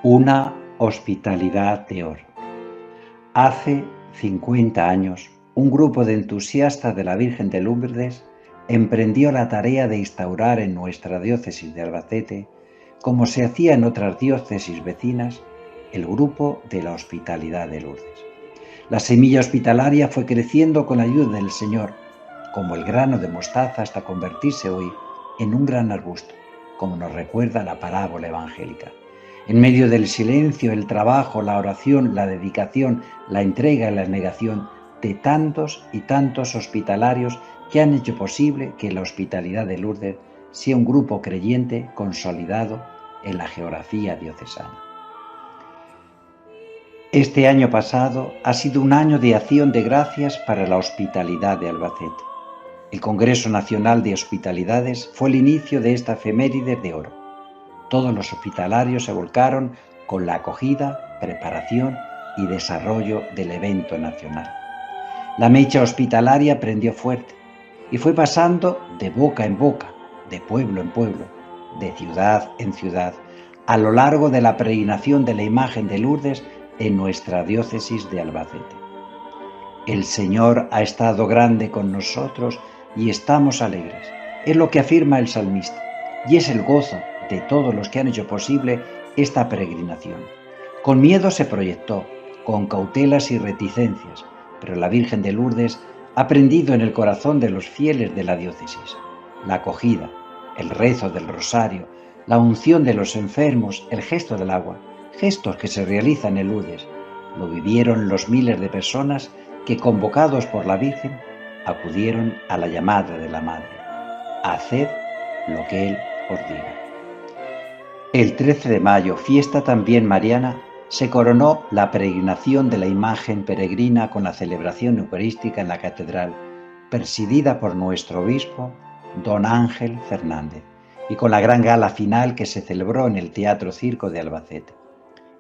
Una hospitalidad de oro. Hace 50 años, un grupo de entusiastas de la Virgen de Lourdes emprendió la tarea de instaurar en nuestra diócesis de Albacete, como se hacía en otras diócesis vecinas, el grupo de la Hospitalidad de Lourdes. La semilla hospitalaria fue creciendo con la ayuda del Señor, como el grano de mostaza, hasta convertirse hoy en un gran arbusto, como nos recuerda la parábola evangélica. En medio del silencio, el trabajo, la oración, la dedicación, la entrega y la negación de tantos y tantos hospitalarios que han hecho posible que la Hospitalidad de Lourdes sea un grupo creyente consolidado en la geografía diocesana. Este año pasado ha sido un año de acción de gracias para la hospitalidad de Albacete. El Congreso Nacional de Hospitalidades fue el inicio de esta efeméride de oro. Todos los hospitalarios se volcaron con la acogida, preparación y desarrollo del evento nacional. La mecha hospitalaria prendió fuerte y fue pasando de boca en boca, de pueblo en pueblo, de ciudad en ciudad, a lo largo de la peregrinación de la imagen de Lourdes en nuestra diócesis de Albacete. El Señor ha estado grande con nosotros y estamos alegres. Es lo que afirma el salmista, y es el gozo de todos los que han hecho posible esta peregrinación. Con miedo se proyectó, con cautelas y reticencias, pero la Virgen de Lourdes ha prendido en el corazón de los fieles de la diócesis. La acogida, el rezo del rosario, la unción de los enfermos, el gesto del agua, gestos que se realizan en Lourdes, lo vivieron los miles de personas que, convocados por la Virgen, acudieron a la llamada de la Madre: haced lo que Él os diga. El 13 de mayo, fiesta también mariana, se coronó la peregrinación de la imagen peregrina con la celebración eucarística en la catedral, presidida por nuestro obispo, don Ángel Fernández, y con la gran gala final que se celebró en el Teatro Circo de Albacete.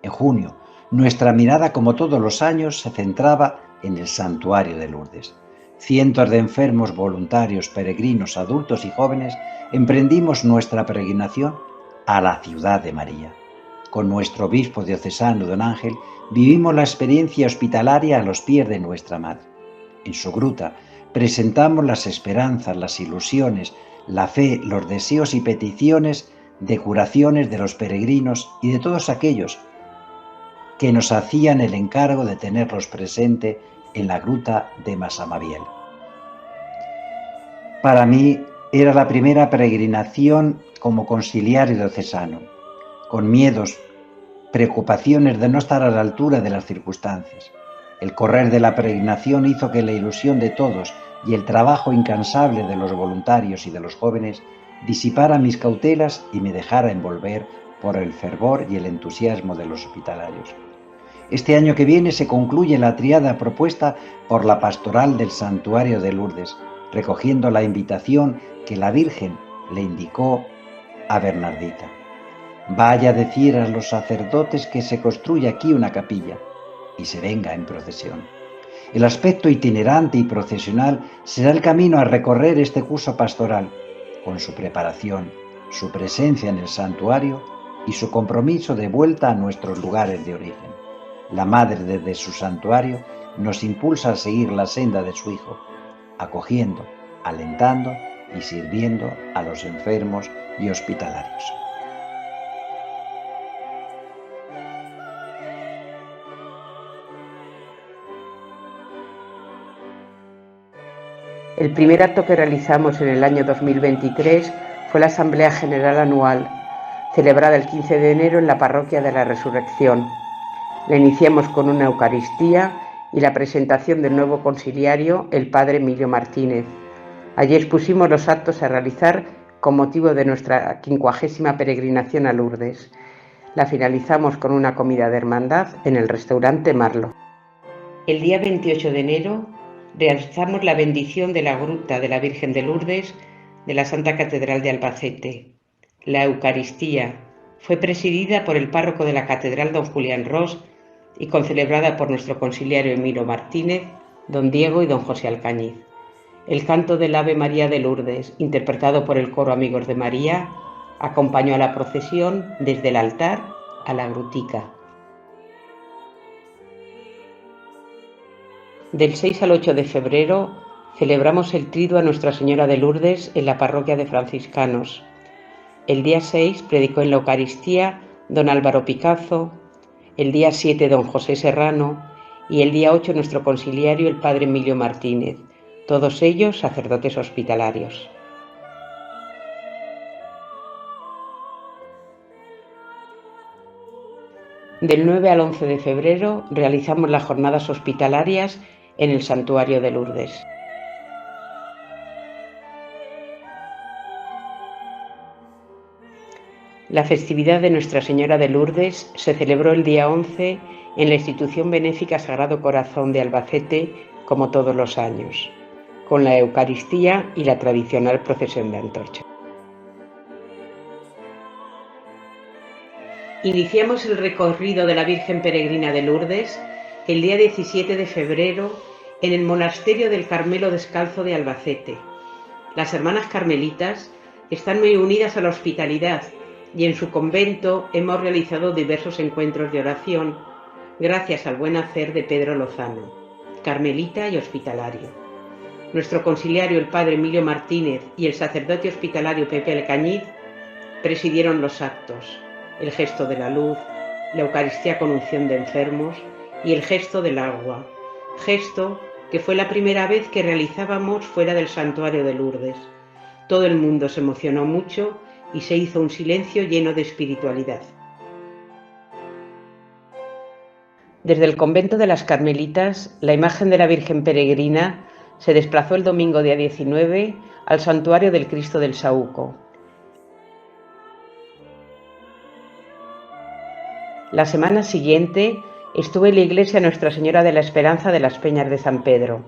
En junio, nuestra mirada, como todos los años, se centraba en el santuario de Lourdes. Cientos de enfermos, voluntarios, peregrinos, adultos y jóvenes emprendimos nuestra peregrinación a la ciudad de María. Con nuestro obispo diocesano, don Ángel, vivimos la experiencia hospitalaria a los pies de nuestra Madre. En su gruta presentamos las esperanzas, las ilusiones, la fe, los deseos y peticiones de curaciones de los peregrinos y de todos aquellos que nos hacían el encargo de tenerlos presente en la gruta de Masamabiel. Para mí era la primera peregrinación como conciliario diocesano, con miedos, preocupaciones de no estar a la altura de las circunstancias. El correr de la peregrinación hizo que la ilusión de todos y el trabajo incansable de los voluntarios y de los jóvenes disipara mis cautelas y me dejara envolver por el fervor y el entusiasmo de los hospitalarios. Este año que viene se concluye la triada propuesta por la pastoral del Santuario de Lourdes, recogiendo la invitación que la Virgen le indicó a Bernardita. Vaya a decir a los sacerdotes que se construya aquí una capilla y se venga en procesión. El aspecto itinerante y procesional será el camino a recorrer este curso pastoral, con su preparación, su presencia en el santuario y su compromiso de vuelta a nuestros lugares de origen. La Madre, desde su santuario, nos impulsa a seguir la senda de su Hijo, acogiendo, alentando y sirviendo a los enfermos y hospitalarios. El primer acto que realizamos en el año 2023 fue la Asamblea General Anual, celebrada el 15 de enero en la Parroquia de la Resurrección. La iniciamos con una Eucaristía y la presentación del nuevo conciliario, el Padre Emilio Martínez. Allí expusimos los actos a realizar con motivo de nuestra 50ª peregrinación a Lourdes. La finalizamos con una comida de hermandad en el restaurante Marlo. El día 28 de enero realizamos la bendición de la gruta de la Virgen de Lourdes de la Santa Catedral de Albacete. La Eucaristía fue presidida por el párroco de la Catedral, don Julián Ros, y concelebrada por nuestro conciliario Emilio Martínez, don Diego y don José Alcañiz. El canto del Ave María de Lourdes, interpretado por el coro Amigos de María, acompañó a la procesión desde el altar a la Grutica. Del 6 al 8 de febrero celebramos el triduo a Nuestra Señora de Lourdes en la parroquia de franciscanos. El día 6 predicó en la Eucaristía don Álvaro Picazo, el día 7 don José Serrano y el día 8 nuestro conciliario el padre Emilio Martínez, todos ellos sacerdotes hospitalarios. Del 9 al 11 de febrero realizamos las jornadas hospitalarias en el Santuario de Lourdes. La festividad de Nuestra Señora de Lourdes se celebró el día 11 en la institución benéfica Sagrado Corazón de Albacete, como todos los años, con la Eucaristía y la tradicional procesión de antorcha. Iniciamos el recorrido de la Virgen Peregrina de Lourdes el día 17 de febrero en el Monasterio del Carmelo Descalzo de Albacete. Las hermanas carmelitas están muy unidas a la hospitalidad y en su convento hemos realizado diversos encuentros de oración gracias al buen hacer de Pedro Lozano, carmelita y hospitalario. Nuestro conciliario el padre Emilio Martínez y el sacerdote hospitalario Pepe Alcañiz presidieron los actos, el gesto de la luz, la Eucaristía con unción de enfermos y el gesto del agua, gesto que fue la primera vez que realizábamos fuera del santuario de Lourdes. Todo el mundo se emocionó mucho y se hizo un silencio lleno de espiritualidad. Desde el convento de las Carmelitas, la imagen de la Virgen Peregrina se desplazó el domingo día 19 al santuario del Cristo del Saúco. La semana siguiente estuvo en la iglesia Nuestra Señora de la Esperanza de las Peñas de San Pedro,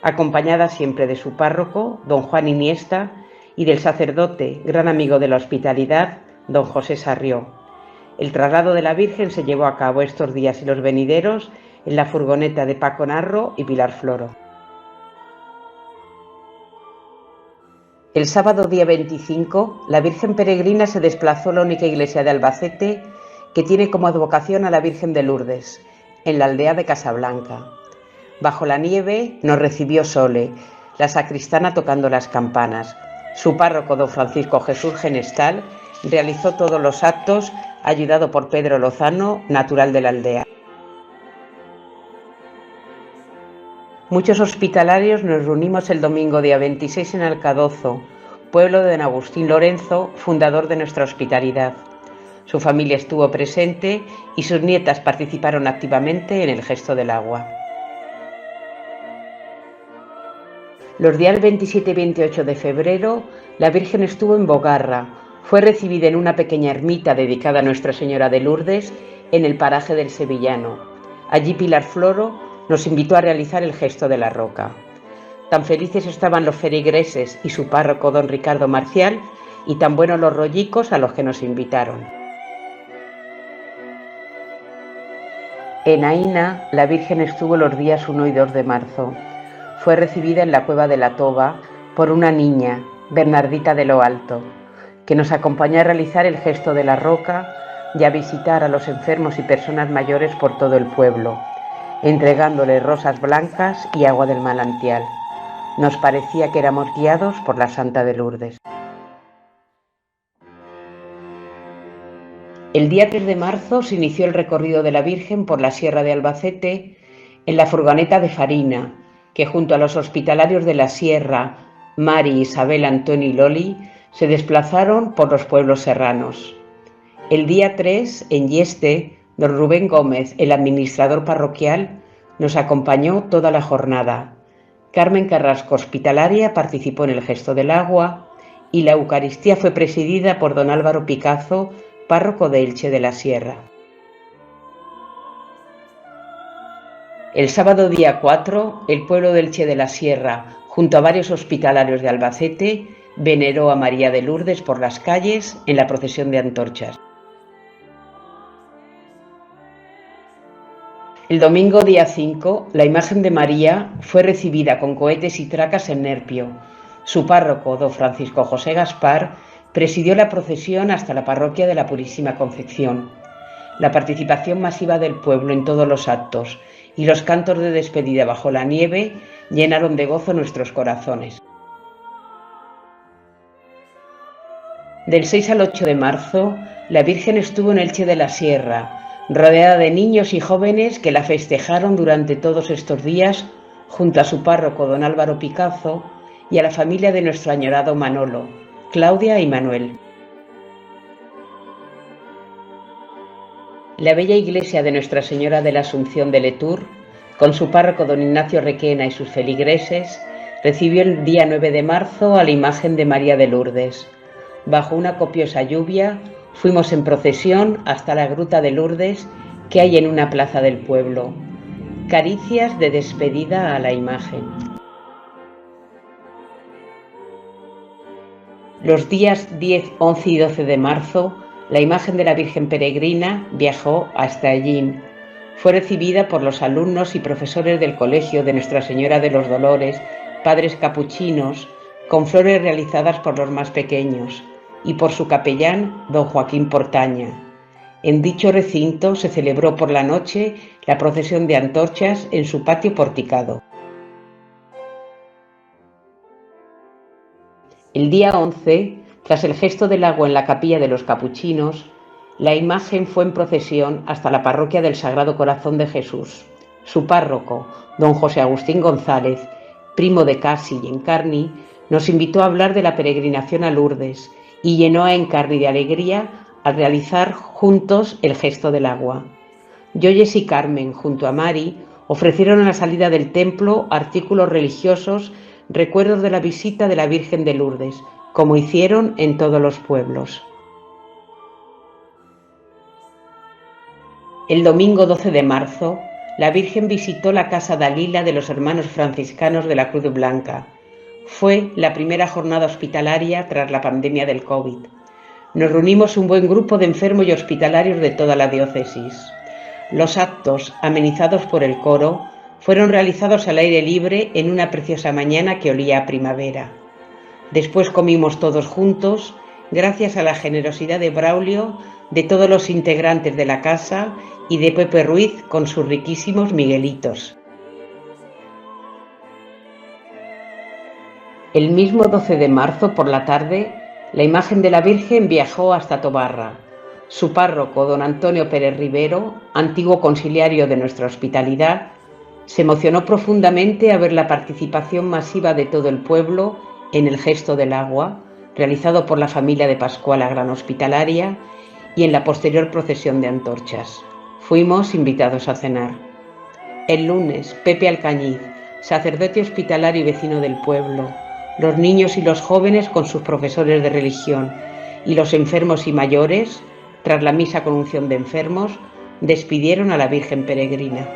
acompañada siempre de su párroco, don Juan Iniesta, y del sacerdote, gran amigo de la hospitalidad, don José Sarrió. El traslado de la Virgen se llevó a cabo estos días y los venideros en la furgoneta de Paco Narro y Pilar Floro. El sábado día 25, la Virgen Peregrina se desplazó a la única iglesia de Albacete que tiene como advocación a la Virgen de Lourdes, en la aldea de Casablanca. Bajo la nieve nos recibió Sole, la sacristana tocando las campanas. Su párroco, don Francisco Jesús Genestal, realizó todos los actos, ayudado por Pedro Lozano, natural de la aldea. Muchos hospitalarios nos reunimos el domingo día 26 en Alcadozo, pueblo de don Agustín Lorenzo, fundador de nuestra hospitalidad. Su familia estuvo presente y sus nietas participaron activamente en el gesto del agua. Los días 27 y 28 de febrero, la Virgen estuvo en Bogarra. Fue recibida en una pequeña ermita dedicada a Nuestra Señora de Lourdes, en el paraje del Sevillano. Allí Pilar Floro nos invitó a realizar el gesto de la roca. Tan felices estaban los feligreses y su párroco don Ricardo Marcial, y tan buenos los rollicos a los que nos invitaron. En Aína, la Virgen estuvo los días 1 y 2 de marzo. Fue recibida en la cueva de la Toba por una niña, Bernardita de lo Alto, que nos acompañó a realizar el gesto de la roca y a visitar a los enfermos y personas mayores por todo el pueblo, entregándoles rosas blancas y agua del manantial. Nos parecía que éramos guiados por la Santa de Lourdes. El día 3 de marzo se inició el recorrido de la Virgen por la Sierra de Albacete en la furgoneta de Farina, que junto a los hospitalarios de la Sierra, Mari, Isabel, Antonio y Loli, se desplazaron por los pueblos serranos. El día 3, en Yeste, don Rubén Gómez, el administrador parroquial, nos acompañó toda la jornada. Carmen Carrasco, hospitalaria, participó en el gesto del agua y la Eucaristía fue presidida por don Álvaro Picazo, párroco de Elche de la Sierra. El sábado día 4, el pueblo de Elche de la Sierra, junto a varios hospitalarios de Albacete, veneró a María de Lourdes por las calles en la procesión de antorchas. El domingo día 5, la imagen de María fue recibida con cohetes y tracas en Nerpio. Su párroco, don Francisco José Gaspar, presidió la procesión hasta la parroquia de la Purísima Concepción. la participación masiva del pueblo en todos los actos y los cantos de despedida bajo la nieve llenaron de gozo nuestros corazones. Del 6 al 8 de marzo, la Virgen estuvo en Elche de la Sierra, rodeada de niños y jóvenes que la festejaron durante todos estos días junto a su párroco don Álvaro Picazo y a la familia de nuestro añorado Manolo, Claudia y Manuel. La bella iglesia de Nuestra Señora de la Asunción de Letur, con su párroco don Ignacio Requena y sus feligreses, recibió el día 9 de marzo a la imagen de María de Lourdes. Bajo una copiosa lluvia, fuimos en procesión hasta la gruta de Lourdes que hay en una plaza del pueblo. Caricias de despedida a la imagen. Los días 10, 11 y 12 de marzo, la imagen de la Virgen Peregrina viajó hasta Hellín. Fue recibida por los alumnos y profesores del Colegio de Nuestra Señora de los Dolores, padres capuchinos, con flores realizadas por los más pequeños, y por su capellán, don Joaquín Portaña. En dicho recinto se celebró por la noche la procesión de antorchas en su patio porticado. El día 11, tras el gesto del agua en la capilla de los capuchinos, la imagen fue en procesión hasta la parroquia del Sagrado Corazón de Jesús. Su párroco, don José Agustín González, primo de Casi y Encarni, nos invitó a hablar de la peregrinación a Lourdes y llenó a Encarni de alegría al realizar juntos el gesto del agua. Yoyes y Carmen, junto a Mari, ofrecieron a la salida del templo artículos religiosos, recuerdos de la visita de la Virgen de Lourdes, como hicieron en todos los pueblos. El domingo 12 de marzo, la Virgen visitó la casa Dalila de los hermanos franciscanos de la Cruz Blanca. Fue la primera jornada hospitalaria tras la pandemia del COVID. Nos reunimos un buen grupo de enfermos y hospitalarios de toda la diócesis. Los actos, amenizados por el coro, fueron realizados al aire libre en una preciosa mañana que olía a primavera. Después comimos todos juntos, gracias a la generosidad de Braulio, de todos los integrantes de la casa y de Pepe Ruiz con sus riquísimos miguelitos. El mismo 12 de marzo por la tarde, la imagen de la Virgen viajó hasta Tobarra. Su párroco, don Antonio Pérez Rivero, antiguo conciliario de nuestra hospitalidad, se emocionó profundamente a ver la participación masiva de todo el pueblo en el gesto del agua, realizado por la familia de Pascuala Gran Hospitalaria, y en la posterior procesión de antorchas. Fuimos invitados a cenar. El lunes, Pepe Alcañiz, sacerdote hospitalario y vecino del pueblo, los niños y los jóvenes con sus profesores de religión y los enfermos y mayores, tras la misa con unción de enfermos, despidieron a la Virgen Peregrina.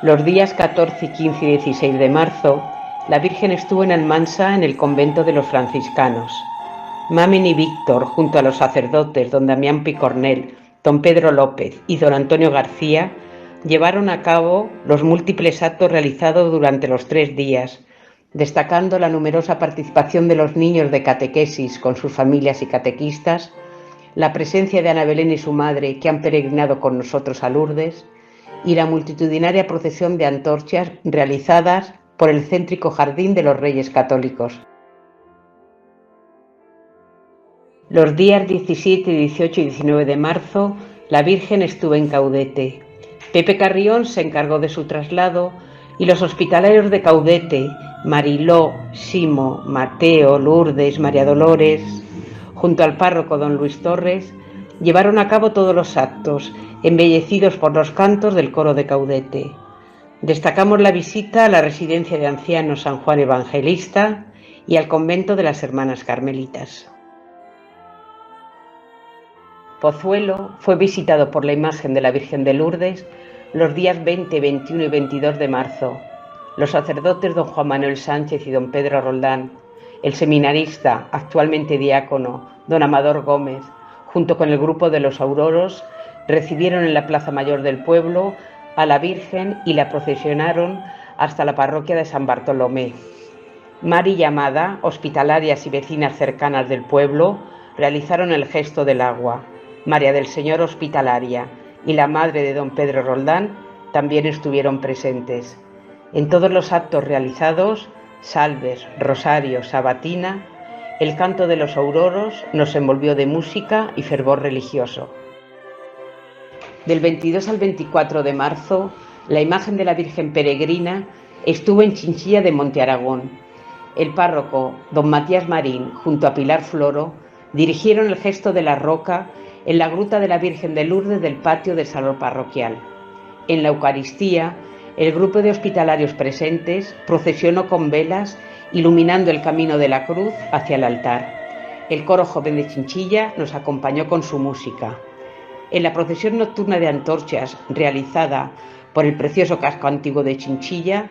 Los días 14, 15 y 16 de marzo, la Virgen estuvo en Almansa en el convento de los franciscanos. Mamen y Víctor, junto a los sacerdotes don Damián Picornel, don Pedro López y don Antonio García, llevaron a cabo los múltiples actos realizados durante los 3 días, destacando la numerosa participación de los niños de catequesis con sus familias y catequistas, la presencia de Ana Belén y su madre que han peregrinado con nosotros a Lourdes, y la multitudinaria procesión de antorchas realizadas por el céntrico Jardín de los Reyes Católicos. Los días 17, 18 y 19 de marzo, la Virgen estuvo en Caudete. Pepe Carrión se encargó de su traslado y los hospitalarios de Caudete, Mariló, Simo, Mateo, Lourdes, María Dolores, junto al párroco don Luis Torres, llevaron a cabo todos los actos, embellecidos por los cantos del coro de Caudete. Destacamos la visita a la residencia de ancianos San Juan Evangelista y al convento de las Hermanas Carmelitas. Pozuelo fue visitado por la imagen de la Virgen de Lourdes los días 20, 21 y 22 de marzo. Los sacerdotes don Juan Manuel Sánchez y don Pedro Roldán, el seminarista, actualmente diácono, don Amador Gómez, junto con el grupo de los Auroros, recibieron en la Plaza Mayor del pueblo a la Virgen y la procesionaron hasta la parroquia de San Bartolomé. Mari y Amada, hospitalarias y vecinas cercanas del pueblo, realizaron el gesto del agua. María del Señor Hospitalaria y la madre de don Pedro Roldán también estuvieron presentes. En todos los actos realizados, salves, rosarios, sabatina, el canto de los auroros nos envolvió de música y fervor religioso. Del 22 al 24 de marzo, la imagen de la Virgen Peregrina estuvo en Chinchilla de Monte Aragón. El párroco, don Matías Marín, junto a Pilar Floro, dirigieron el gesto de la roca en la gruta de la Virgen de Lourdes del patio del salón parroquial. En la Eucaristía, el grupo de hospitalarios presentes procesionó con velas, iluminando el camino de la cruz hacia el altar. El coro joven de Chinchilla nos acompañó con su música. En la procesión nocturna de antorchas realizada por el precioso casco antiguo de Chinchilla,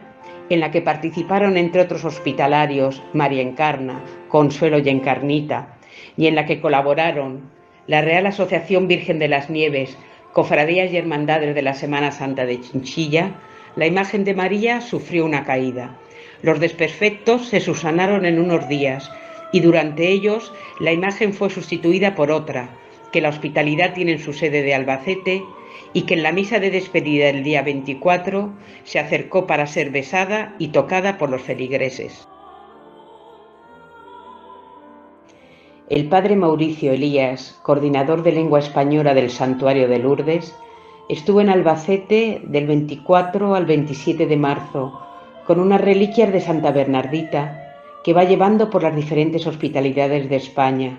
en la que participaron entre otros hospitalarios María Encarna, Consuelo y Encarnita, y en la que colaboraron la Real Asociación Virgen de las Nieves, Cofradías y Hermandades de la Semana Santa de Chinchilla, la imagen de María sufrió una caída. Los desperfectos se subsanaron en unos días y durante ellos la imagen fue sustituida por otra, que la Hospitalidad tiene en su sede de Albacete y que en la misa de despedida del día 24 se acercó para ser besada y tocada por los feligreses. El padre Mauricio Elías, coordinador de lengua española del Santuario de Lourdes, estuvo en Albacete del 24 al 27 de marzo con unas reliquias de Santa Bernardita que va llevando por las diferentes hospitalidades de España.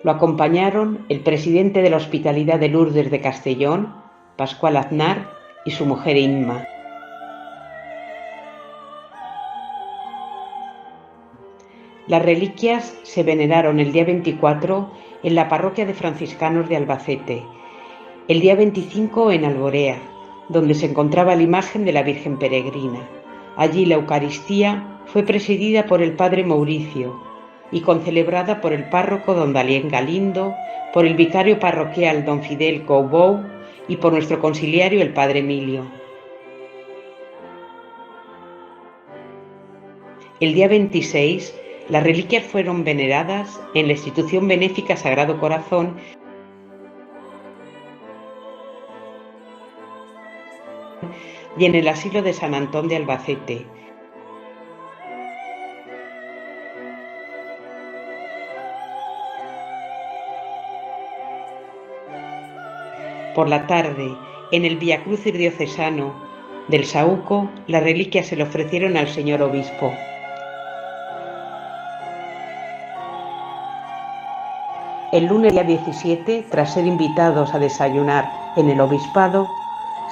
Lo acompañaron el presidente de la Hospitalidad de Lourdes de Castellón, Pascual Aznar, y su mujer Inma. Las reliquias se veneraron el día 24 en la parroquia de franciscanos de Albacete, el día 25 en Alborea, donde se encontraba la imagen de la Virgen Peregrina. Allí la Eucaristía fue presidida por el padre Mauricio y concelebrada por el párroco don Dalién Galindo, por el vicario parroquial don Fidel Coubou y por nuestro conciliario el padre Emilio. El día 26, las reliquias fueron veneradas en la institución benéfica Sagrado Corazón y en el asilo de San Antón de Albacete. Por la tarde, en el Viacrucis diocesano del Saúco, las reliquias se le ofrecieron al señor obispo. El lunes día 17, tras ser invitados a desayunar en el obispado,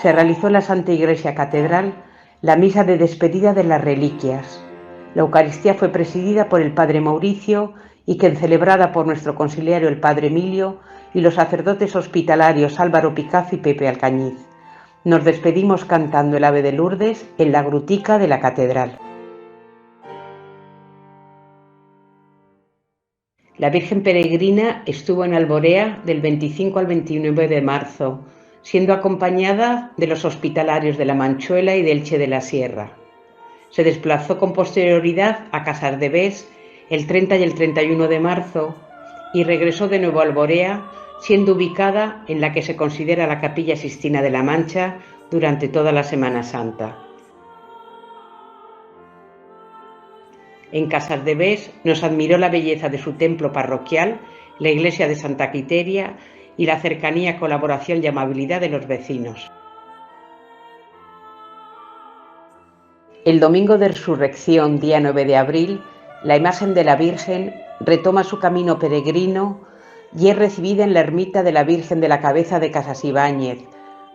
se realizó en la Santa Iglesia Catedral la misa de despedida de las reliquias. La Eucaristía fue presidida por el padre Mauricio y celebrada por nuestro conciliario el padre Emilio y los sacerdotes hospitalarios Álvaro Picazo y Pepe Alcañiz. Nos despedimos cantando el Ave de Lourdes en la grutica de la catedral. La Virgen Peregrina estuvo en Alborea del 25 al 29 de marzo, siendo acompañada de los hospitalarios de la Manchuela y de Elche de la Sierra. Se desplazó con posterioridad a Casardevés el 30 y el 31 de marzo y regresó de nuevo a Alborea, siendo ubicada en la que se considera la Capilla Sixtina de la Mancha durante toda la Semana Santa. En Casardevés nos admiró la belleza de su templo parroquial, la iglesia de Santa Quiteria y la cercanía, colaboración y amabilidad de los vecinos. El domingo de Resurrección, día 9 de abril, la imagen de la Virgen retoma su camino peregrino y es recibida en la ermita de la Virgen de la Cabeza de Casasibáñez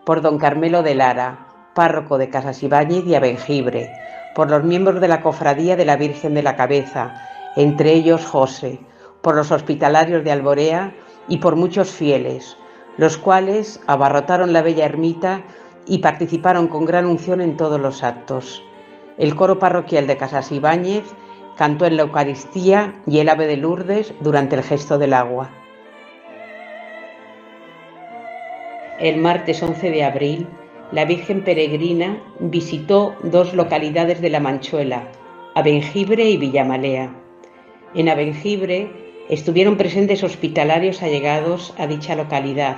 por don Carmelo de Lara, párroco de Casasibáñez y Abengibre, por los miembros de la Cofradía de la Virgen de la Cabeza, entre ellos José, por los hospitalarios de Alborea y por muchos fieles, los cuales abarrotaron la bella ermita y participaron con gran unción en todos los actos. El coro parroquial de Casasibáñez cantó en la Eucaristía y el Ave de Lourdes durante el gesto del agua. El martes 11 de abril, la Virgen Peregrina visitó dos localidades de la Manchuela, Abengibre y Villamalea. En Abengibre Estuvieron presentes hospitalarios allegados a dicha localidad,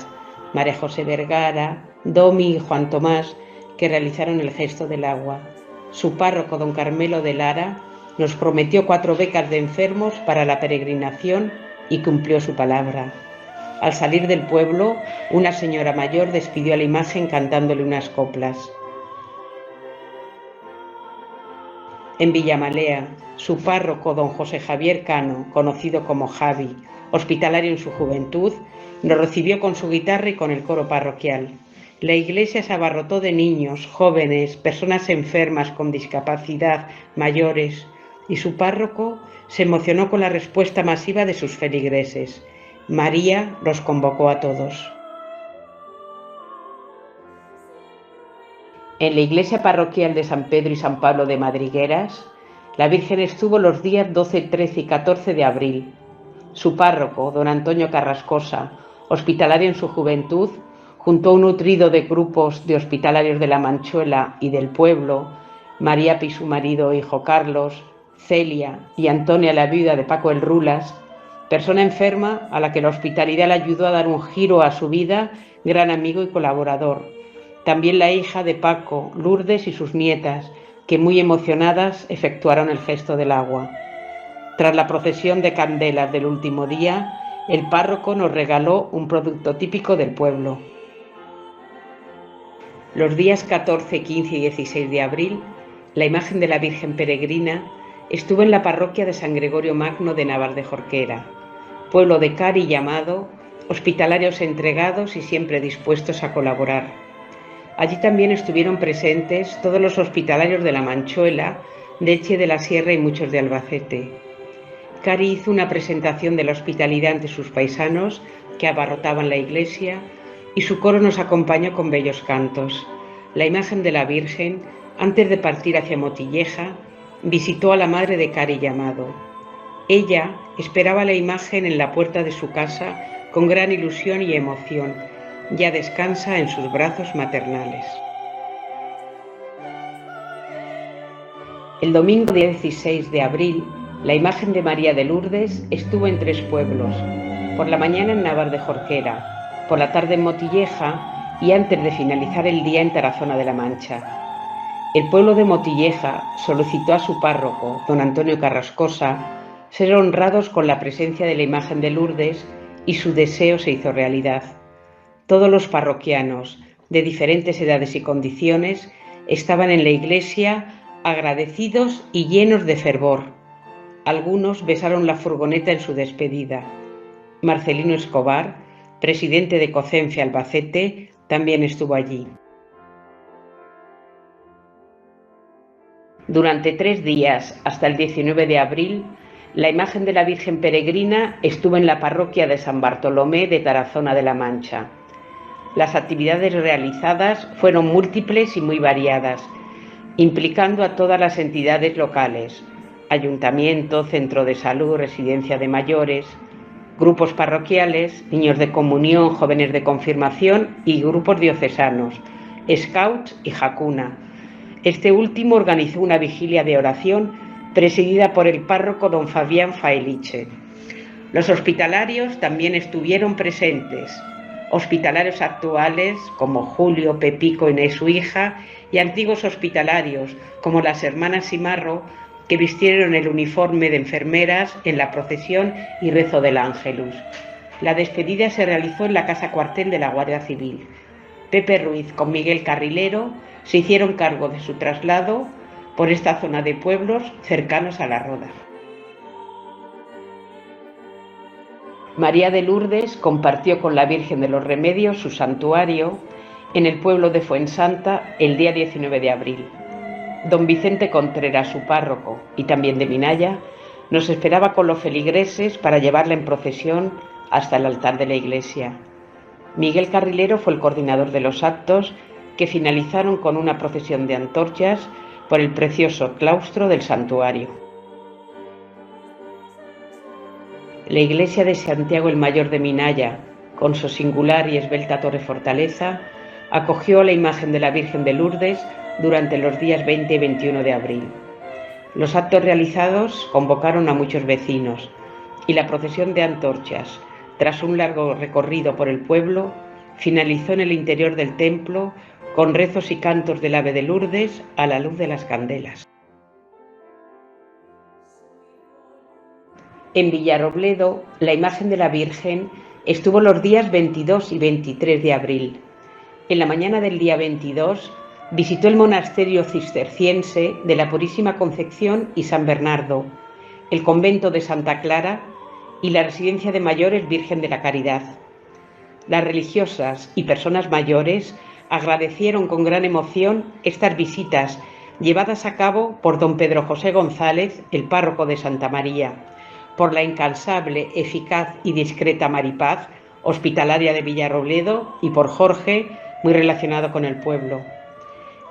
María José Vergara, Domi y Juan Tomás, que realizaron el gesto del agua. Su párroco, don Carmelo de Lara, nos prometió 4 becas de enfermos para la peregrinación y cumplió su palabra. Al salir del pueblo, una señora mayor despidió a la imagen cantándole unas coplas. En Villamalea, su párroco, don José Javier Cano, conocido como Javi, hospitalario en su juventud, nos recibió con su guitarra y con el coro parroquial. La iglesia se abarrotó de niños, jóvenes, personas enfermas con discapacidad, mayores, y su párroco se emocionó con la respuesta masiva de sus feligreses. María los convocó a todos. En la iglesia parroquial de San Pedro y San Pablo de Madrigueras, la Virgen estuvo los días 12, 13 y 14 de abril. Su párroco, don Antonio Carrascosa, hospitalario en su juventud, junto a un nutrido de grupos de hospitalarios de la Manchuela y del pueblo, María y su marido hijo Carlos, Celia y Antonia, la viuda de Paco el Rulas, persona enferma a la que la hospitalidad le ayudó a dar un giro a su vida, gran amigo y colaborador. También la hija de Paco, Lourdes, y sus nietas, que muy emocionadas efectuaron el gesto del agua. Tras la procesión de candelas del último día, el párroco nos regaló un producto típico del pueblo. Los días 14, 15 y 16 de abril, la imagen de la Virgen Peregrina estuvo en la parroquia de San Gregorio Magno de Navas de Jorquera, pueblo de Cari llamado, hospitalarios entregados y siempre dispuestos a colaborar. Allí también estuvieron presentes todos los hospitalarios de la Manchuela, de Eche de la Sierra y muchos de Albacete. Cari hizo una presentación de la hospitalidad ante sus paisanos que abarrotaban la iglesia y su coro nos acompañó con bellos cantos. La imagen de la Virgen, antes de partir hacia Motilleja, visitó a la madre de Cari llamado. Ella esperaba la imagen en la puerta de su casa con gran ilusión y emoción. Ya descansa en sus brazos maternales. El domingo 16 de abril, la imagen de María de Lourdes estuvo en 3 pueblos, por la mañana en Navas de Jorquera, por la tarde en Motilleja y antes de finalizar el día en Tarazona de la Mancha. El pueblo de Motilleja solicitó a su párroco, don Antonio Carrascosa, ser honrados con la presencia de la imagen de Lourdes y su deseo se hizo realidad. Todos los parroquianos, de diferentes edades y condiciones, estaban en la iglesia agradecidos y llenos de fervor. Algunos besaron la furgoneta en su despedida. Marcelino Escobar, presidente de COCENFE Albacete, también estuvo allí. Durante 3 días, hasta el 19 de abril, la imagen de la Virgen Peregrina estuvo en la parroquia de San Bartolomé de Tarazona de la Mancha. Las actividades realizadas fueron múltiples y muy variadas, implicando a todas las entidades locales, ayuntamiento, centro de salud, residencia de mayores, grupos parroquiales, niños de comunión, jóvenes de confirmación y grupos diocesanos, scouts y jacuna. Este último organizó una vigilia de oración presidida por el párroco don Fabián Faeliche. Los hospitalarios también estuvieron presentes, hospitalarios actuales como Julio, Pepico, Inés su hija, y antiguos hospitalarios como las hermanas Simarro, que vistieron el uniforme de enfermeras en la procesión y rezo del Ángelus. La despedida se realizó en la casa cuartel de la Guardia Civil. Pepe Ruiz con Miguel Carrilero se hicieron cargo de su traslado por esta zona de pueblos cercanos a la Roda. María de Lourdes compartió con la Virgen de los Remedios su santuario en el pueblo de Fuensanta el día 19 de abril. Don Vicente Contreras, su párroco, y también de Minaya, nos esperaba con los feligreses para llevarla en procesión hasta el altar de la iglesia. Miguel Carrilero fue el coordinador de los actos, que finalizaron con una procesión de antorchas por el precioso claustro del santuario. La iglesia de Santiago el Mayor de Minaya, con su singular y esbelta torre fortaleza, acogió a la imagen de la Virgen de Lourdes durante los días 20 y 21 de abril. Los actos realizados convocaron a muchos vecinos, y la procesión de antorchas, tras un largo recorrido por el pueblo, finalizó en el interior del templo con rezos y cantos del Ave de Lourdes a la luz de las candelas. En Villarrobledo, la imagen de la Virgen estuvo los días 22 y 23 de abril. En la mañana del día 22 visitó el monasterio cisterciense de la Purísima Concepción y San Bernardo, el convento de Santa Clara y la residencia de mayores Virgen de la Caridad. Las religiosas y personas mayores agradecieron con gran emoción estas visitas llevadas a cabo por don Pedro José González, el párroco de Santa María, por la incansable, eficaz y discreta Maripaz, hospitalaria de Villarrobledo, y por Jorge, muy relacionado con el pueblo.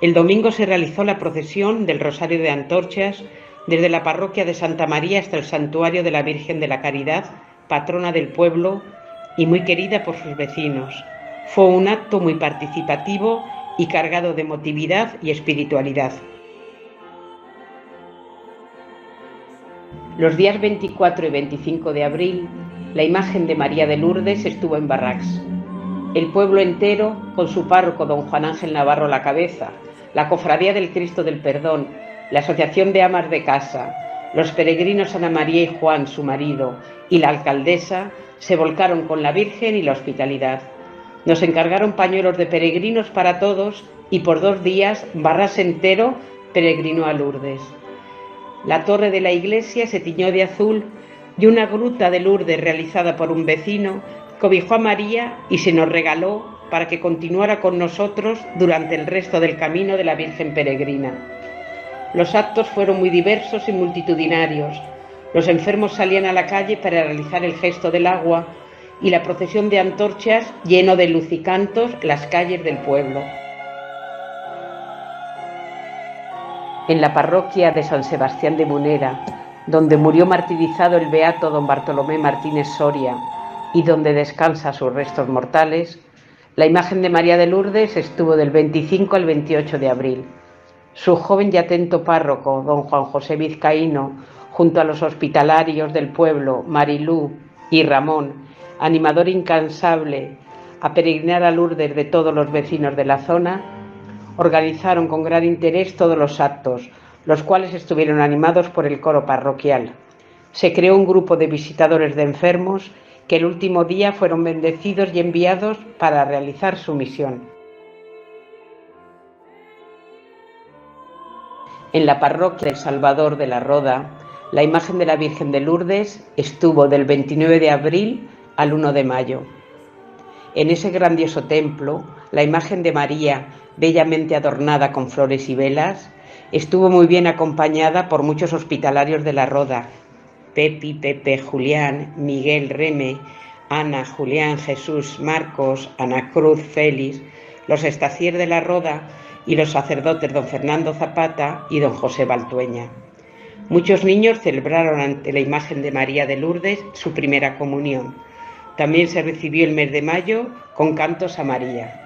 El domingo se realizó la procesión del Rosario de Antorchas desde la parroquia de Santa María hasta el santuario de la Virgen de la Caridad, patrona del pueblo y muy querida por sus vecinos. Fue un acto muy participativo y cargado de emotividad y espiritualidad. Los días 24 y 25 de abril, la imagen de María de Lourdes estuvo en Barracs. El pueblo entero, con su párroco don Juan Ángel Navarro a la cabeza, la Cofradía del Cristo del Perdón, la Asociación de Amas de Casa, los peregrinos Ana María y Juan, su marido, y la alcaldesa, se volcaron con la Virgen y la hospitalidad. Nos encargaron pañuelos de peregrinos para todos y por 2 días Barracs entero peregrinó a Lourdes. La torre de la iglesia se tiñó de azul y una gruta de Lourdes realizada por un vecino cobijó a María y se nos regaló para que continuara con nosotros durante el resto del camino de la Virgen peregrina. Los actos fueron muy diversos y multitudinarios. Los enfermos salían a la calle para realizar el gesto del agua y la procesión de antorchas llenó de luz y cantos las calles del pueblo. En la parroquia de San Sebastián de Munera, donde murió martirizado el beato don Bartolomé Martínez Soria y donde descansa sus restos mortales, la imagen de María de Lourdes estuvo del 25 al 28 de abril. Su joven y atento párroco, don Juan José Vizcaíno, junto a los hospitalarios del pueblo, Marilú y Ramón, animador incansable a peregrinar a Lourdes de todos los vecinos de la zona, organizaron con gran interés todos los actos, los cuales estuvieron animados por el coro parroquial. Se creó un grupo de visitadores de enfermos que el último día fueron bendecidos y enviados para realizar su misión. En la parroquia del Salvador de la Roda, la imagen de la Virgen de Lourdes estuvo del 29 de abril al 1 de mayo. En ese grandioso templo, la imagen de María, bellamente adornada con flores y velas, estuvo muy bien acompañada por muchos hospitalarios de la Roda: Pepi, Pepe, Julián, Miguel, Reme, Ana, Julián, Jesús, Marcos, Ana Cruz, Félix, los estaciers de la Roda y los sacerdotes don Fernando Zapata y don José Baltueña. Muchos niños celebraron ante la imagen de María de Lourdes su primera comunión. También se recibió el mes de mayo con cantos a María.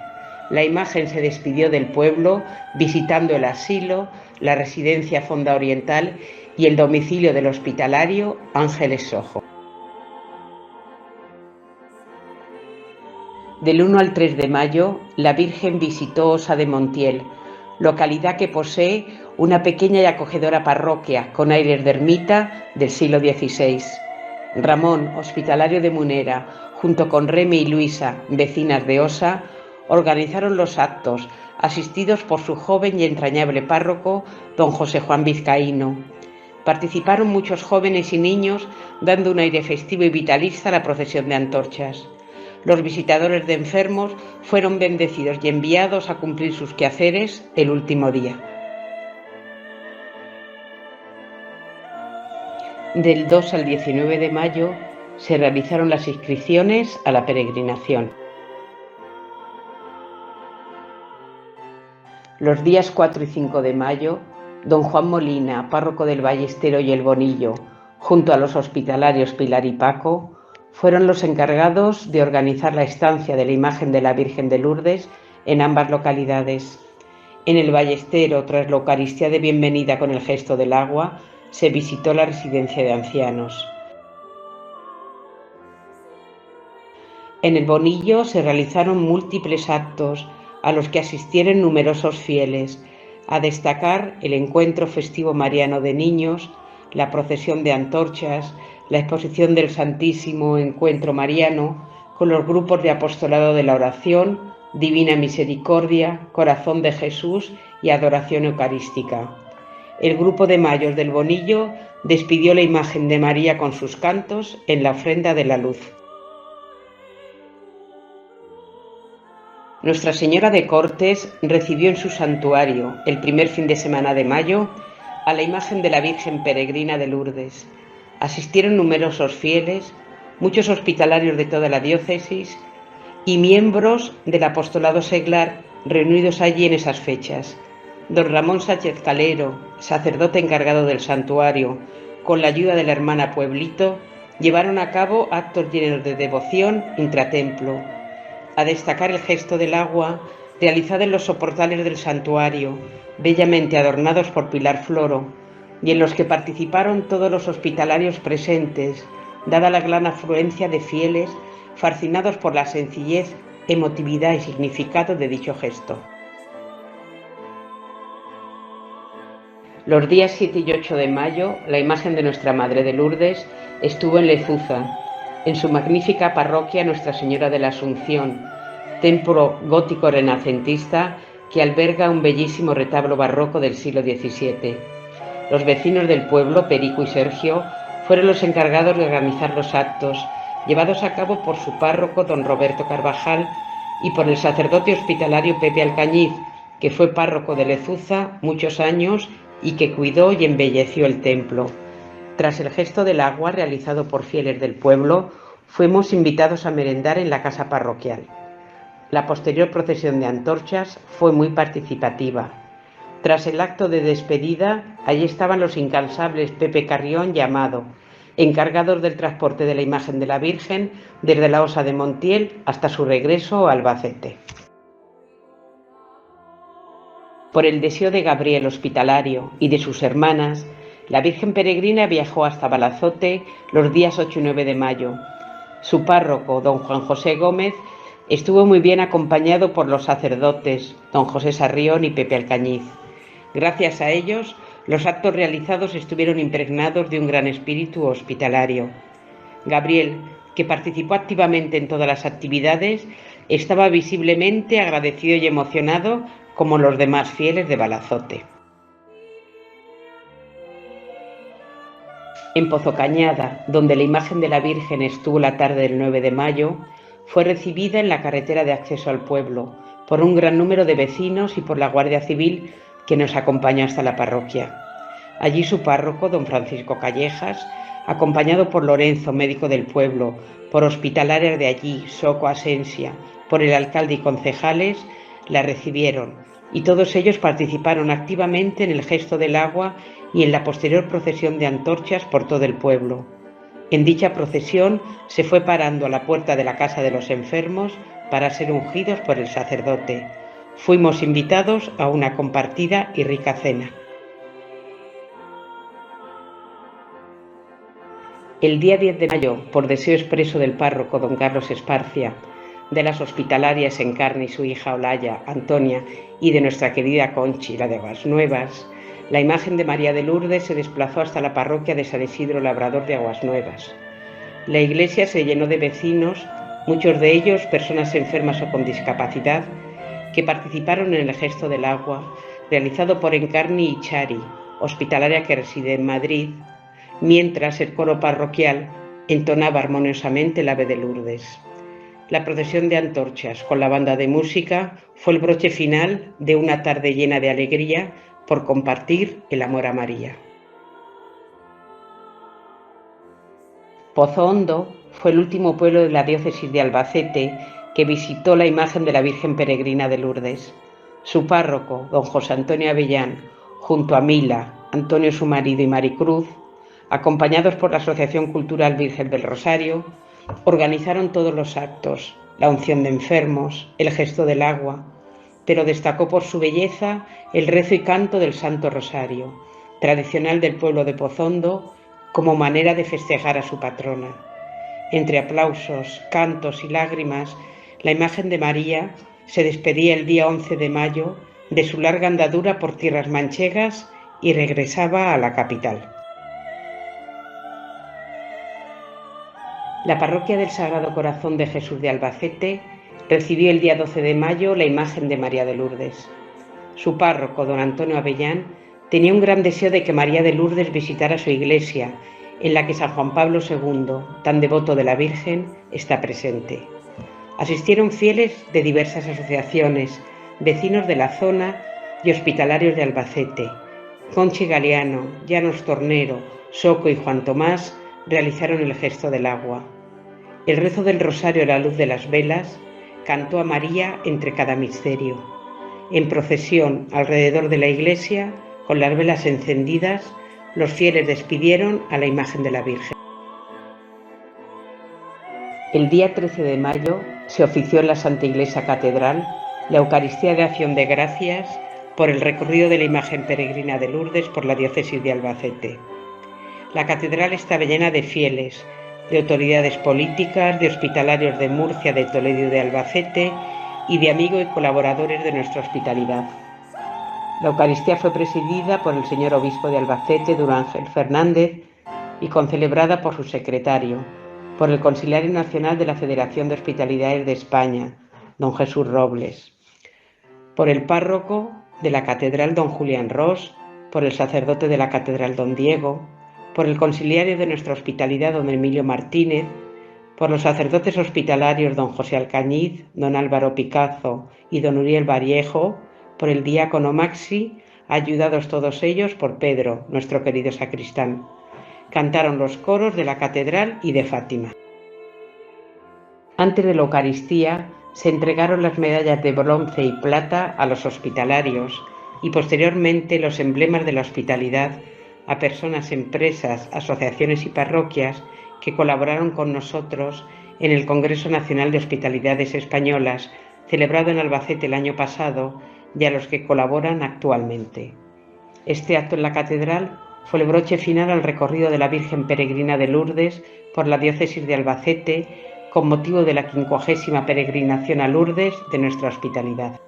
La imagen se despidió del pueblo visitando el asilo, la residencia Fonda Oriental y el domicilio del hospitalario Ángeles Sojo. Del 1 al 3 de mayo, la Virgen visitó Osa de Montiel, localidad que posee una pequeña y acogedora parroquia con aires de ermita del siglo XVI. Ramón, hospitalario de Munera, junto con Reme y Luisa, vecinas de Osa, organizaron los actos, asistidos por su joven y entrañable párroco, don José Juan Vizcaíno. Participaron muchos jóvenes y niños, dando un aire festivo y vitalista a la procesión de antorchas. Los visitadores de enfermos fueron bendecidos y enviados a cumplir sus quehaceres el último día. Del 2 al 19 de mayo se realizaron las inscripciones a la peregrinación. Los días 4 y 5 de mayo, don Juan Molina, párroco del Ballestero y El Bonillo, junto a los hospitalarios Pilar y Paco, fueron los encargados de organizar la estancia de la imagen de la Virgen de Lourdes en ambas localidades. En el Ballestero, tras la Eucaristía de bienvenida con el gesto del agua, se visitó la residencia de ancianos. En el Bonillo se realizaron múltiples actos a los que asistieron numerosos fieles, a destacar el encuentro festivo mariano de niños, la procesión de antorchas, la exposición del Santísimo Encuentro Mariano con los grupos de apostolado de la oración, Divina Misericordia, Corazón de Jesús y Adoración Eucarística. El grupo de mayos del Bonillo despidió la imagen de María con sus cantos en la ofrenda de la luz. Nuestra Señora de Cortes recibió en su santuario, el primer fin de semana de mayo, a la imagen de la Virgen Peregrina de Lourdes. Asistieron numerosos fieles, muchos hospitalarios de toda la diócesis y miembros del apostolado seglar reunidos allí en esas fechas. Don Ramón Sánchez Calero, sacerdote encargado del santuario, con la ayuda de la hermana Pueblito, llevaron a cabo actos llenos de devoción intratemplo, a destacar el gesto del agua realizado en los soportales del santuario, bellamente adornados por Pilar Floro, y en los que participaron todos los hospitalarios presentes, dada la gran afluencia de fieles fascinados por la sencillez, emotividad y significado de dicho gesto. Los días 7 y 8 de mayo, la imagen de Nuestra Madre de Lourdes estuvo en Lezuza, en su magnífica parroquia Nuestra Señora de la Asunción, templo gótico renacentista que alberga un bellísimo retablo barroco del siglo XVII. Los vecinos del pueblo, Perico y Sergio, fueron los encargados de organizar los actos, llevados a cabo por su párroco, don Roberto Carvajal, y por el sacerdote hospitalario Pepe Alcañiz, que fue párroco de Lezuza muchos años y que cuidó y embelleció el templo. Tras el gesto del agua realizado por fieles del pueblo, fuimos invitados a merendar en la casa parroquial. La posterior procesión de antorchas fue muy participativa. Tras el acto de despedida, allí estaban los incansables Pepe Carrión y Amado, encargados del transporte de la imagen de la Virgen desde la Osa de Montiel hasta su regreso a Albacete. Por el deseo de Gabriel hospitalario y de sus hermanas, la Virgen Peregrina viajó hasta Balazote los días 8 y 9 de mayo. Su párroco, don Juan José Gómez, estuvo muy bien acompañado por los sacerdotes, don José Sarrión y Pepe Alcañiz. Gracias a ellos, los actos realizados estuvieron impregnados de un gran espíritu hospitalario. Gabriel, que participó activamente en todas las actividades, estaba visiblemente agradecido y emocionado como los demás fieles de Balazote. En Pozocañada, donde la imagen de la Virgen estuvo la tarde del 9 de mayo, fue recibida en la carretera de acceso al pueblo por un gran número de vecinos y por la Guardia Civil que nos acompañó hasta la parroquia. Allí su párroco, don Francisco Callejas, acompañado por Lorenzo, médico del pueblo, por hospitalarios de allí, Soco Asensia, por el alcalde y concejales, la recibieron, y todos ellos participaron activamente en el gesto del agua y en la posterior procesión de antorchas por todo el pueblo. En dicha procesión se fue parando a la puerta de la casa de los enfermos para ser ungidos por el sacerdote. Fuimos invitados a una compartida y rica cena. El día 10 de mayo, por deseo expreso del párroco don Carlos Esparcia, de las hospitalarias Encarni y su hija Olaya, Antonia, y de nuestra querida Conchi, la de Aguas Nuevas, la imagen de María de Lourdes se desplazó hasta la parroquia de San Isidro Labrador de Aguas Nuevas. La iglesia se llenó de vecinos, muchos de ellos personas enfermas o con discapacidad, que participaron en el gesto del agua, realizado por Encarni y Chari, hospitalaria que reside en Madrid, mientras el coro parroquial entonaba armoniosamente el Ave de Lourdes. La procesión de antorchas con la banda de música fue el broche final de una tarde llena de alegría por compartir el amor a María. Pozo Hondo fue el último pueblo de la diócesis de Albacete que visitó la imagen de la Virgen Peregrina de Lourdes. Su párroco, don José Antonio Avellán, junto a Mila, Antonio su marido y Maricruz, acompañados por la Asociación Cultural Virgen del Rosario, organizaron todos los actos, la unción de enfermos, el gesto del agua, pero destacó por su belleza el rezo y canto del Santo Rosario, tradicional del pueblo de Pozo Hondo, como manera de festejar a su patrona. Entre aplausos, cantos y lágrimas, la imagen de María se despedía el día 11 de mayo de su larga andadura por tierras manchegas y regresaba a la capital. La parroquia del Sagrado Corazón de Jesús de Albacete recibió el día 12 de mayo la imagen de María de Lourdes. Su párroco, don Antonio Avellán, tenía un gran deseo de que María de Lourdes visitara su iglesia, en la que San Juan Pablo II, tan devoto de la Virgen, está presente. Asistieron fieles de diversas asociaciones, vecinos de la zona y hospitalarios de Albacete. Conchi Galeano, Llanos Tornero, Soco y Juan Tomás realizaron el gesto del agua. El rezo del rosario a la luz de las velas cantó a María entre cada misterio. En procesión alrededor de la iglesia, con las velas encendidas, los fieles despidieron a la imagen de la Virgen. El día 13 de mayo se ofició en la Santa Iglesia Catedral la Eucaristía de Acción de Gracias por el recorrido de la imagen peregrina de Lourdes por la diócesis de Albacete. La catedral estaba llena de fieles, de autoridades políticas, de hospitalarios de Murcia, de Toledo y de Albacete y de amigos y colaboradores de nuestra hospitalidad. La Eucaristía fue presidida por el señor obispo de Albacete, don Ángel Fernández, y concelebrada por su secretario, por el Consiliario Nacional de la Federación de Hospitalidades de España, don Jesús Robles, por el párroco de la catedral, don Julián Ros, por el sacerdote de la catedral, don Diego, por el consiliario de nuestra hospitalidad, don Emilio Martínez, por los sacerdotes hospitalarios, don José Alcañiz, don Álvaro Picazo y don Uriel Vallejo, por el diácono Maxi, ayudados todos ellos por Pedro, nuestro querido sacristán. Cantaron los coros de la catedral y de Fátima. Antes de la Eucaristía se entregaron las medallas de bronce y plata a los hospitalarios y posteriormente los emblemas de la hospitalidad a personas, empresas, asociaciones y parroquias que colaboraron con nosotros en el Congreso Nacional de Hospitalidades Españolas, celebrado en Albacete el año pasado, y a los que colaboran actualmente. Este acto en la catedral fue el broche final al recorrido de la Virgen Peregrina de Lourdes por la diócesis de Albacete con motivo de la 50ª peregrinación a Lourdes de nuestra hospitalidad.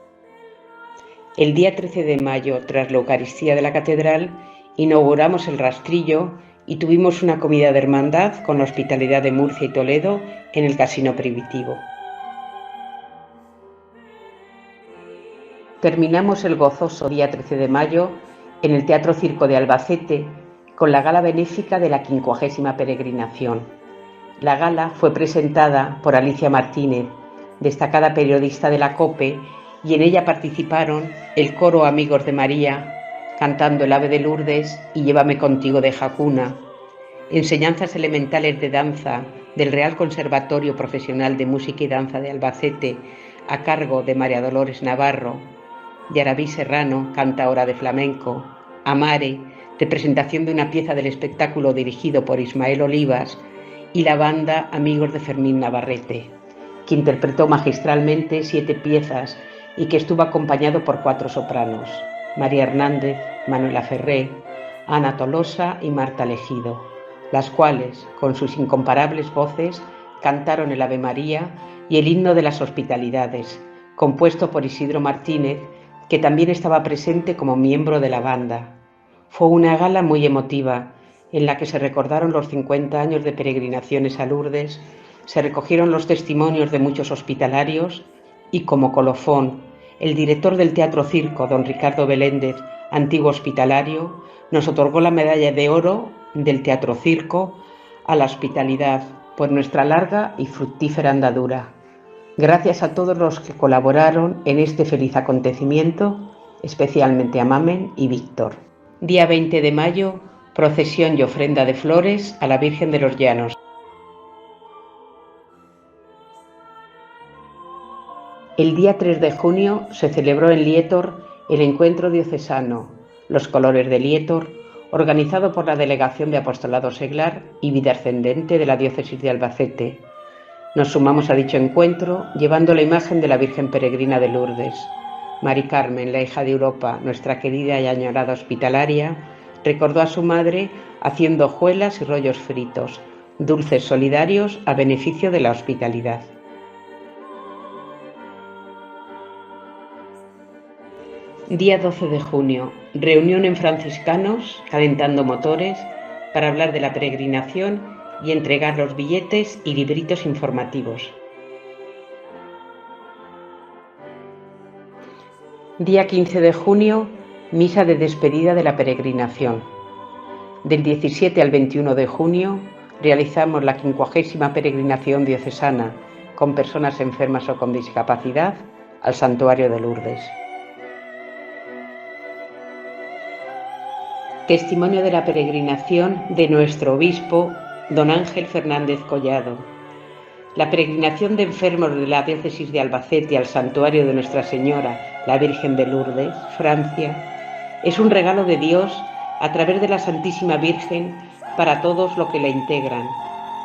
El día 13 de mayo, tras la Eucaristía de la catedral, inauguramos el rastrillo y tuvimos una comida de hermandad con la hospitalidad de Murcia y Toledo en el Casino Primitivo. Terminamos el gozoso día 13 de mayo en el Teatro Circo de Albacete con la gala benéfica de la 50ª peregrinación. La gala fue presentada por Alicia Martínez, destacada periodista de la COPE, y en ella participaron el coro Amigos de María, cantando el Ave de Lourdes y Llévame contigo de Jacuna, enseñanzas elementales de danza del Real Conservatorio Profesional de Música y Danza de Albacete a cargo de María Dolores Navarro, Yarabí Serrano, cantaora de flamenco, Amare, representación de una pieza del espectáculo dirigido por Ismael Olivas, y la banda Amigos de Fermín Navarrete, que interpretó magistralmente 7 piezas y que estuvo acompañado por 4 sopranos, María Hernández, Manuela Ferré, Ana Tolosa y Marta Legido, las cuales, con sus incomparables voces, cantaron el Ave María y el himno de las hospitalidades, compuesto por Isidro Martínez, que también estaba presente como miembro de la banda. Fue una gala muy emotiva, en la que se recordaron los 50 años de peregrinaciones a Lourdes, se recogieron los testimonios de muchos hospitalarios y, como colofón, el director del Teatro Circo, don Ricardo Beléndez, antiguo hospitalario, nos otorgó la medalla de oro del Teatro Circo a la hospitalidad por nuestra larga y fructífera andadura. Gracias a todos los que colaboraron en este feliz acontecimiento, especialmente a Mamen y Víctor. Día 20 de mayo, procesión y ofrenda de flores a la Virgen de los Llanos. El día 3 de junio se celebró en Lietor el encuentro diocesano Los Colores de Lietor, organizado por la Delegación de Apostolado Seglar y Vida Ascendente de la Diócesis de Albacete. Nos sumamos a dicho encuentro llevando la imagen de la Virgen Peregrina de Lourdes. Mari Carmen, la hija de Europa, nuestra querida y añorada hospitalaria, recordó a su madre haciendo hojuelas y rollos fritos, dulces solidarios a beneficio de la hospitalidad. Día 12 de junio, reunión en Franciscanos, calentando motores, para hablar de la peregrinación y entregar los billetes y libritos informativos. Día 15 de junio, misa de despedida de la peregrinación. Del 17 al 21 de junio realizamos la 50ª peregrinación diocesana con personas enfermas o con discapacidad al Santuario de Lourdes. Testimonio de la peregrinación de nuestro obispo, don Ángel Fernández Collado. La peregrinación de enfermos de la diócesis de Albacete al Santuario de Nuestra Señora, la Virgen de Lourdes, Francia, es un regalo de Dios a través de la Santísima Virgen para todos los que la integran,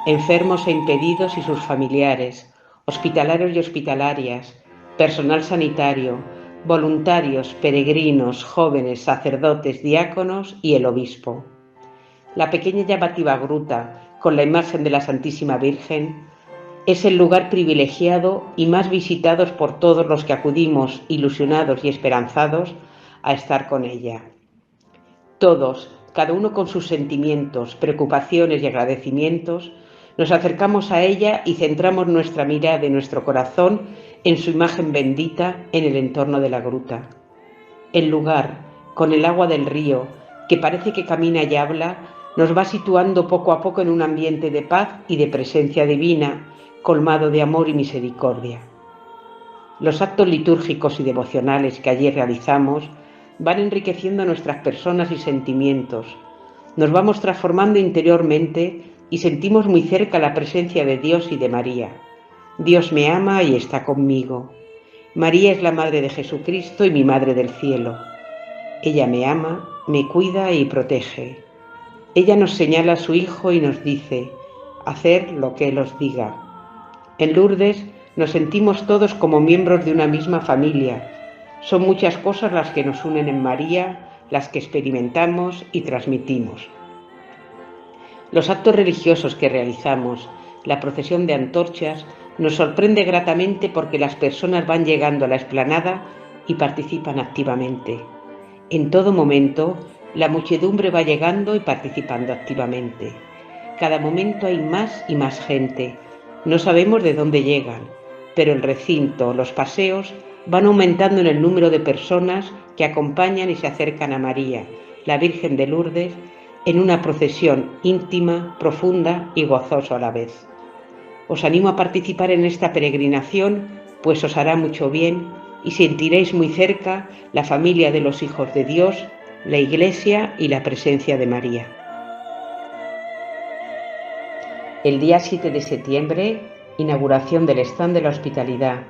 enfermos e impedidos y sus familiares, hospitalarios y hospitalarias, personal sanitario, voluntarios, peregrinos, jóvenes, sacerdotes, diáconos y el obispo. La pequeña y llamativa gruta, con la imagen de la Santísima Virgen, es el lugar privilegiado y más visitados por todos los que acudimos, ilusionados y esperanzados, a estar con ella. Todos, cada uno con sus sentimientos, preocupaciones y agradecimientos, nos acercamos a ella y centramos nuestra mirada y nuestro corazón en su imagen bendita en el entorno de la gruta. El lugar, con el agua del río, que parece que camina y habla, nos va situando poco a poco en un ambiente de paz y de presencia divina, colmado de amor y misericordia. Los actos litúrgicos y devocionales que allí realizamos van enriqueciendo nuestras personas y sentimientos, nos vamos transformando interiormente y sentimos muy cerca la presencia de Dios y de María. Dios me ama y está conmigo. María es la Madre de Jesucristo y mi Madre del Cielo. Ella me ama, me cuida y protege. Ella nos señala a su Hijo y nos dice: hacer lo que Él os diga. En Lourdes nos sentimos todos como miembros de una misma familia. Son muchas cosas las que nos unen en María, las que experimentamos y transmitimos. Los actos religiosos que realizamos, la procesión de antorchas, nos sorprende gratamente porque las personas van llegando a la explanada y participan activamente. En todo momento, la muchedumbre va llegando y participando activamente. Cada momento hay más y más gente. No sabemos de dónde llegan, pero el recinto, los paseos, van aumentando en el número de personas que acompañan y se acercan a María, la Virgen de Lourdes, en una procesión íntima, profunda y gozosa a la vez. Os animo a participar en esta peregrinación, pues os hará mucho bien y sentiréis muy cerca la familia de los hijos de Dios, la Iglesia y la presencia de María. El día 7 de septiembre, inauguración del stand de la hospitalidad.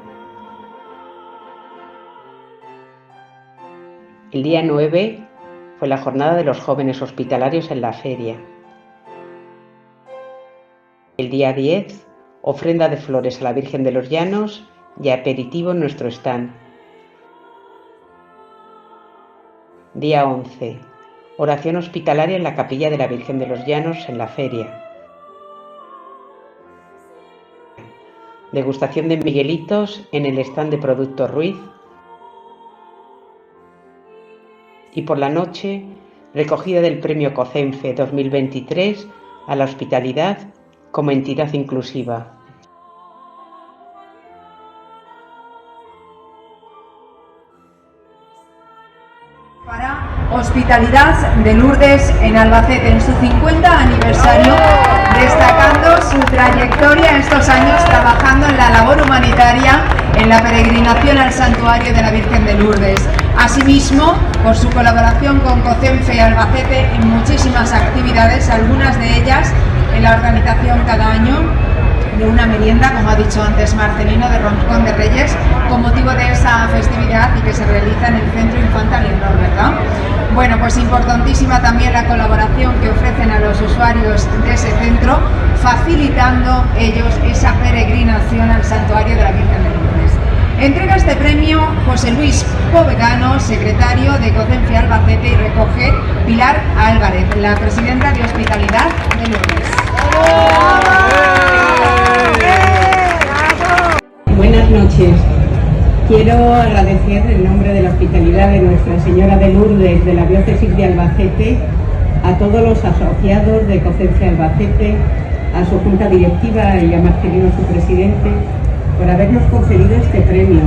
El día 9 fue la jornada de los jóvenes hospitalarios en la feria. El día 10, ofrenda de flores a la Virgen de los Llanos y aperitivo en nuestro stand. Día 11, oración hospitalaria en la capilla de la Virgen de los Llanos en la feria. Degustación de Miguelitos en el stand de Productos Ruiz. Y por la noche, recogida del premio COCENFE 2023 a la hospitalidad como entidad inclusiva. Para Hospitalidad de Lourdes en Albacete en su 50 aniversario, destacando su trayectoria estos años trabajando en la labor humanitaria en la peregrinación al Santuario de la Virgen de Lourdes. Asimismo, por su colaboración con COCENFE Albacete en muchísimas actividades, algunas de ellas en la organización cada año de una merienda, como ha dicho antes Marcelino, de Roscón de Reyes, con motivo de esa festividad y que se realiza en el Centro Infantil Leonor, ¿verdad? Bueno, pues importantísima también la colaboración que ofrecen a los usuarios de ese centro, facilitando ellos esa peregrinación al Santuario de la Virgen de Lourdes. Entrega este premio José Luis Povedano, secretario de COCENFE Albacete, y recoge Pilar Álvarez, la presidenta de Hospitalidad de Lourdes. Buenas noches. Quiero agradecer en nombre de la hospitalidad de Nuestra Señora de Lourdes de la Diócesis de Albacete a todos los asociados de COCENFE Albacete, a su junta directiva y a Marcelino, su presidente, por habernos concedido este premio.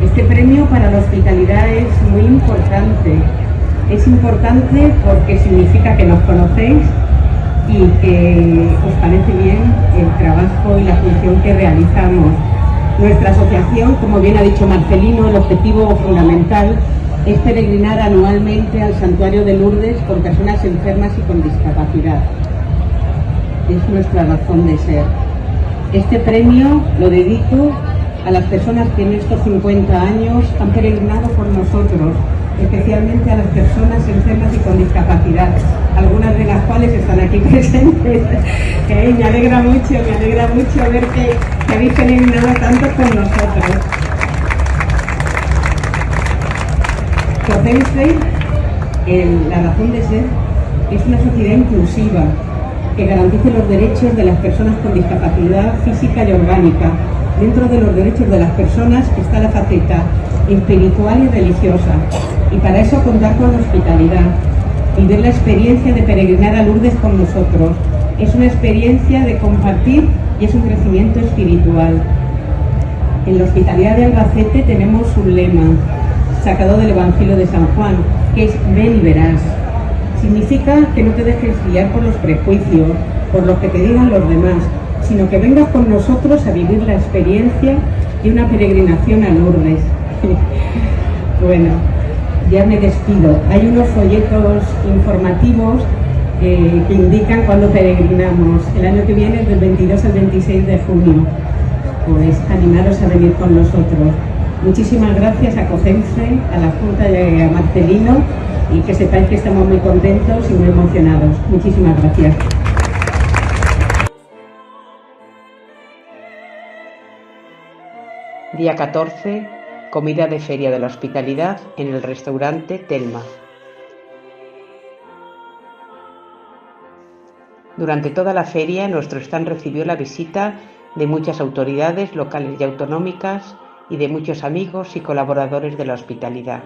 Este premio para la hospitalidad es muy importante. Es importante porque significa que nos conocéis y que os parece bien el trabajo y la función que realizamos. Nuestra asociación, como bien ha dicho Marcelino, el objetivo fundamental es peregrinar anualmente al Santuario de Lourdes con personas enfermas y con discapacidad. Es nuestra razón de ser. Este premio lo dedico a las personas que en estos 50 años han peregrinado con nosotros, especialmente a las personas enfermas y con discapacidad, algunas de las cuales están aquí presentes. Me alegra mucho ver que habéis peregrinado tanto con nosotros. COCENFE, la razón de ser, es una sociedad inclusiva que garantice los derechos de las personas con discapacidad física y orgánica. Dentro de los derechos de las personas está la faceta espiritual y religiosa, y para eso contar con hospitalidad. Vivir la experiencia de peregrinar a Lourdes con nosotros es una experiencia de compartir y es un crecimiento espiritual. En la hospitalidad de Albacete tenemos un lema sacado del Evangelio de San Juan, que es ven y verás. Significa que no te dejes guiar por los prejuicios, por lo que te digan los demás, sino que vengas con nosotros a vivir la experiencia de una peregrinación a Lourdes. Bueno, ya me despido. Hay unos folletos informativos que indican cuándo peregrinamos. El año que viene es del 22 al 26 de junio. Pues animaros a venir con nosotros. Muchísimas gracias a COCENFE, a la Junta y a Marcelino, y que sepáis que estamos muy contentos y muy emocionados. Muchísimas gracias. Día 14, comida de feria de la hospitalidad en el restaurante Telma. Durante toda la feria, nuestro stand recibió la visita de muchas autoridades locales y autonómicas y de muchos amigos y colaboradores de la hospitalidad.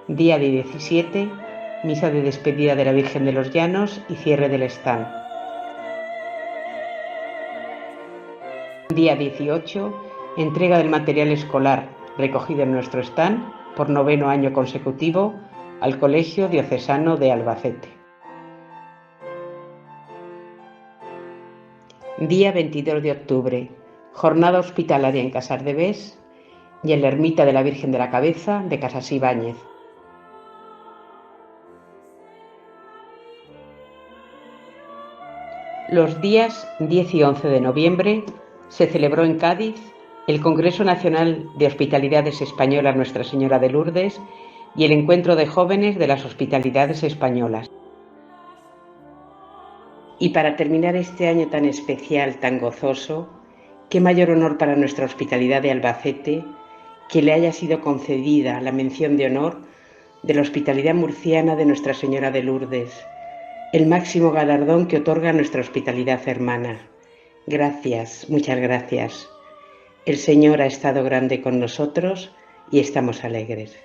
Día de 17, misa de despedida de la Virgen de los Llanos y cierre del stand. Día 18, entrega del material escolar recogido en nuestro stand por 9º año consecutivo al Colegio Diocesano de Albacete. Día 22 de octubre, jornada hospitalaria en Casardevés y en la Ermita de la Virgen de la Cabeza de Casasibáñez. Los días 10 y 11 de noviembre se celebró en Cádiz el Congreso Nacional de Hospitalidades Españolas Nuestra Señora de Lourdes y el Encuentro de Jóvenes de las Hospitalidades Españolas. Y para terminar este año tan especial, tan gozoso, qué mayor honor para nuestra hospitalidad de Albacete que le haya sido concedida la mención de honor de la Hospitalidad Murciana de Nuestra Señora de Lourdes, el máximo galardón que otorga nuestra hospitalidad hermana. Gracias, muchas gracias. El Señor ha estado grande con nosotros y estamos alegres.